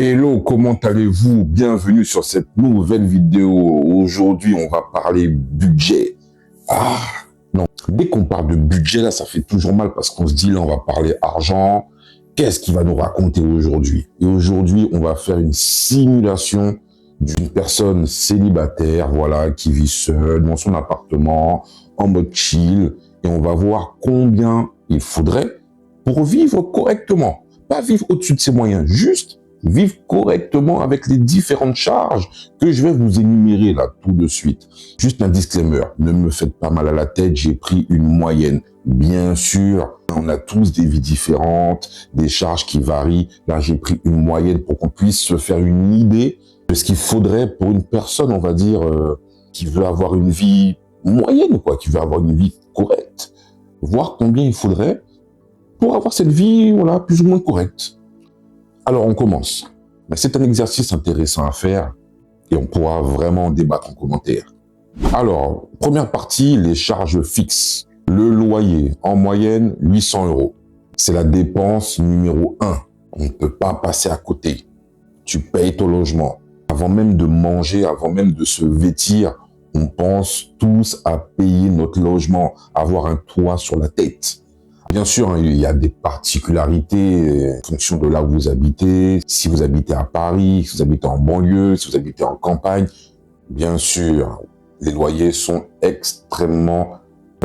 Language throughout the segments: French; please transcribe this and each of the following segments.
Hello, comment allez-vous? Bienvenue sur cette nouvelle vidéo. Aujourd'hui, on va parler budget. Ah, non. Dès qu'on parle de budget, là, ça fait toujours mal parce qu'on se dit, là, on va parler argent. Qu'est-ce qu'il va nous raconter aujourd'hui? Et aujourd'hui, on va faire une simulation d'une personne célibataire, voilà, qui vit seule dans son appartement, en mode chill. Et on va voir combien il faudrait pour vivre correctement. Pas vivre au-dessus de ses moyens, juste vivre correctement avec les différentes charges que je vais vous énumérer là tout de suite. Juste un disclaimer, ne me faites pas mal à la tête, j'ai pris une moyenne. Bien sûr, on a tous des vies différentes, des charges qui varient. Là, j'ai pris une moyenne pour qu'on puisse se faire une idée de ce qu'il faudrait pour une personne, on va dire, qui veut avoir une vie moyenne, quoi, qui veut avoir une vie correcte. Voir combien il faudrait pour avoir cette vie, voilà, plus ou moins correcte. Alors, on commence. C'est un exercice intéressant à faire et on pourra vraiment débattre en commentaire. Alors, première partie, les charges fixes. Le loyer, en moyenne, 800 €. C'est la dépense numéro 1. On ne peut pas passer à côté. Tu payes ton logement. Avant même de manger, avant même de se vêtir, on pense tous à payer notre logement, avoir un toit sur la tête. Bien sûr, il y a des particularités en fonction de là où vous habitez. Si vous habitez à Paris, si vous habitez en banlieue, si vous habitez en campagne, bien sûr, les loyers sont extrêmement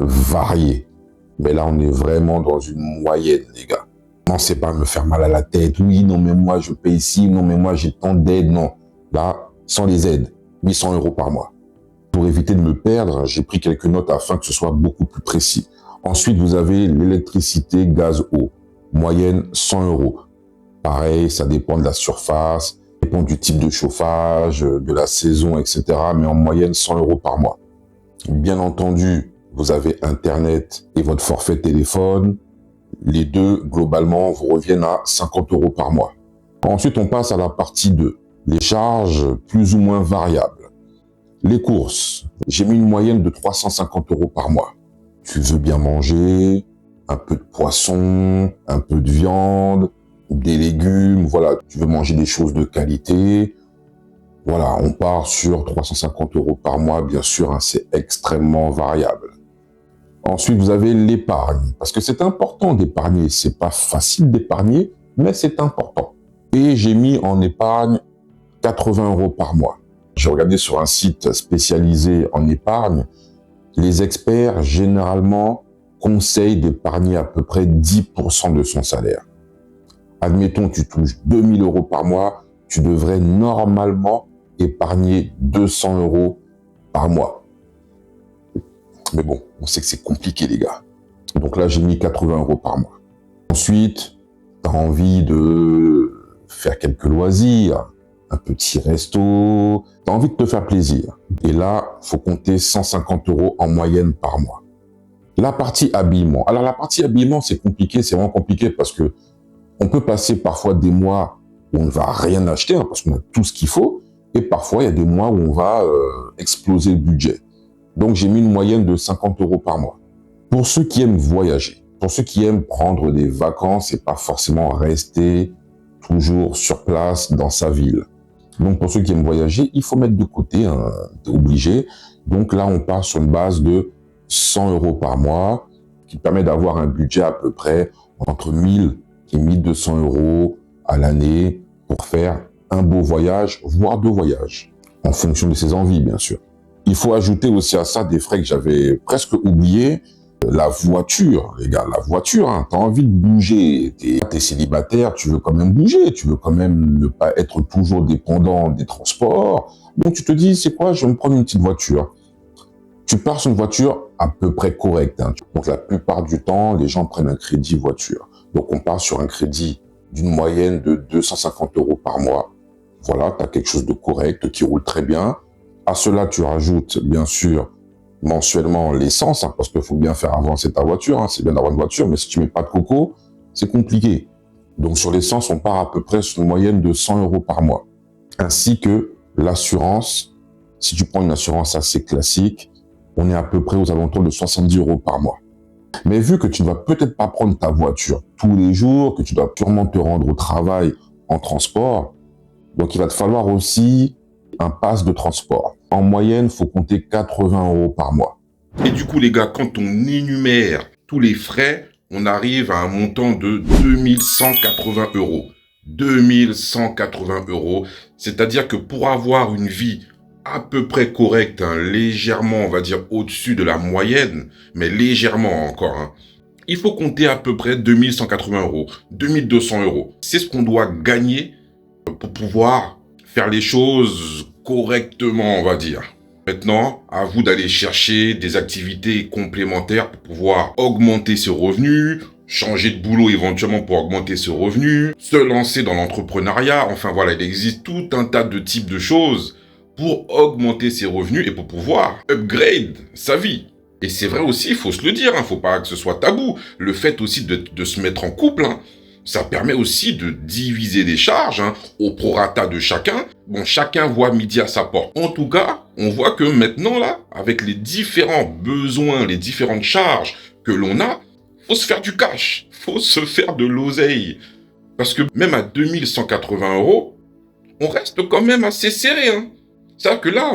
variés. Mais là, on est vraiment dans une moyenne, les gars. Non, c'est pas me faire mal à la tête. Oui, non, mais moi, je paye ici. Non, mais moi, j'ai tant d'aides. Non. Là, sans les aides, 800 € par mois. Pour éviter de me perdre, j'ai pris quelques notes afin que ce soit beaucoup plus précis. Ensuite, vous avez l'électricité, gaz, eau. Moyenne, 100 €. Pareil, ça dépend de la surface, ça dépend du type de chauffage, de la saison, etc. Mais en moyenne, 100 € par mois. Bien entendu, vous avez Internet et votre forfait téléphone. Les deux, globalement, vous reviennent à 50 € par mois. Ensuite, on passe à la partie 2. Les charges plus ou moins variables. Les courses. J'ai mis une moyenne de 350 € par mois. Tu veux bien manger, un peu de poisson, un peu de viande, des légumes, voilà, tu veux manger des choses de qualité. Voilà, on part sur 350 € par mois, bien sûr, hein, c'est extrêmement variable. Ensuite, vous avez l'épargne, parce que c'est important d'épargner. C'est pas facile d'épargner, mais c'est important. Et j'ai mis en épargne 80 € par mois. J'ai regardé sur un site spécialisé en épargne. Les experts, généralement, conseillent d'épargner à peu près 10% de son salaire. Admettons, tu touches 2000 € par mois, tu devrais normalement épargner 200 € par mois. Mais bon, on sait que c'est compliqué, les gars. Donc là, j'ai mis 80 € par mois. Ensuite, tu as envie de faire quelques loisirs, un petit resto, tu as envie de te faire plaisir. Et là, il faut compter 150 € en moyenne par mois. La partie habillement. Alors, la partie habillement, c'est compliqué, c'est vraiment compliqué parce que on peut passer parfois des mois où on ne va rien acheter, hein, parce qu'on a tout ce qu'il faut, et parfois, il y a des mois où on va exploser le budget. Donc, j'ai mis une moyenne de 50 € par mois. Pour ceux qui aiment voyager, pour ceux qui aiment prendre des vacances et pas forcément rester toujours sur place dans sa ville. Donc, pour ceux qui aiment voyager, il faut mettre de côté, hein, t'es obligé. Donc là, on part sur une base de 100 € par mois, qui permet d'avoir un budget à peu près entre 1000 et 1200 € à l'année pour faire un beau voyage, voire 2 voyages, en fonction de ses envies, bien sûr. Il faut ajouter aussi à ça des frais que j'avais presque oubliés. La voiture, les gars, la voiture, hein, t'as envie de bouger, t'es célibataire, tu veux quand même bouger, tu veux quand même ne pas être toujours dépendant des transports. Donc tu te dis, c'est quoi, je vais me prendre une petite voiture. Tu pars sur une voiture à peu près correcte. Hein. Donc la plupart du temps, les gens prennent un crédit voiture. Donc on part sur un crédit d'une moyenne de 250 € par mois. Voilà, tu as quelque chose de correct qui roule très bien. À cela, tu rajoutes, bien sûr, mensuellement l'essence, hein, parce qu'il faut bien faire avancer ta voiture, hein, c'est bien d'avoir une voiture, mais si tu mets pas de coco, c'est compliqué. Donc sur l'essence, on part à peu près sur une moyenne de 100 € par mois. Ainsi que l'assurance, si tu prends une assurance assez classique, on est à peu près aux alentours de 70 € par mois. Mais vu que tu ne vas peut-être pas prendre ta voiture tous les jours, que tu dois sûrement te rendre au travail en transport, Donc, il va te falloir aussi un pass de transport. En moyenne, faut compter 80 € par mois. Et du coup, les gars, quand on énumère tous les frais, on arrive à un montant de 2180 €. 2180 €. C'est-à-dire que pour avoir une vie à peu près correcte, hein, légèrement, on va dire, au-dessus de la moyenne, mais légèrement encore, hein, il faut compter à peu près 2180 €, 2200 €. C'est ce qu'on doit gagner pour pouvoir faire les choses correctement, on va dire. Maintenant, à vous d'aller chercher des activités complémentaires pour pouvoir augmenter ses revenus, changer de boulot éventuellement pour augmenter ses revenus, se lancer dans l'entrepreneuriat. Enfin voilà, il existe tout un tas de types de choses pour augmenter ses revenus et pour pouvoir upgrade sa vie. Et c'est vrai aussi, il faut se le dire, hein, faut pas que ce soit tabou. Le fait aussi de se mettre en couple, hein, ça permet aussi de diviser les charges, hein, au prorata de chacun. Bon, chacun voit midi à sa porte. En tout cas, on voit que maintenant, là, avec les différents besoins, les différentes charges que l'on a, faut se faire du cash. Faut se faire de l'oseille. Parce que même à 2180 €, on reste quand même assez serré, hein. C'est-à-dire que là,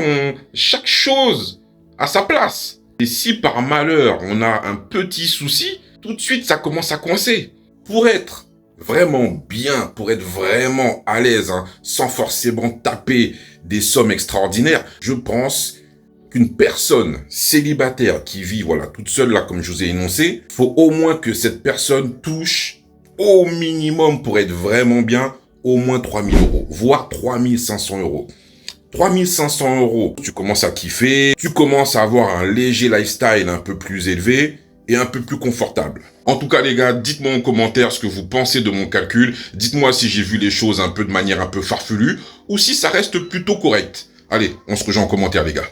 chaque chose a sa place. Et si par malheur, on a un petit souci, tout de suite, ça commence à coincer. Pour être vraiment bien, pour être vraiment à l'aise, hein, sans forcément taper des sommes extraordinaires, je pense qu'une personne célibataire qui vit, voilà, toute seule là, comme je vous ai énoncé, faut au moins que cette personne touche au minimum pour être vraiment bien, au moins 3000 €, voire 3500 €. 3500 €, tu commences à kiffer, tu commences à avoir un léger lifestyle un peu plus élevé et un peu plus confortable. En tout cas, les gars, dites-moi en commentaire ce que vous pensez de mon calcul. Dites-moi si j'ai vu les choses un peu de manière un peu farfelue ou si ça reste plutôt correct. Allez, on se rejoint en commentaire, les gars.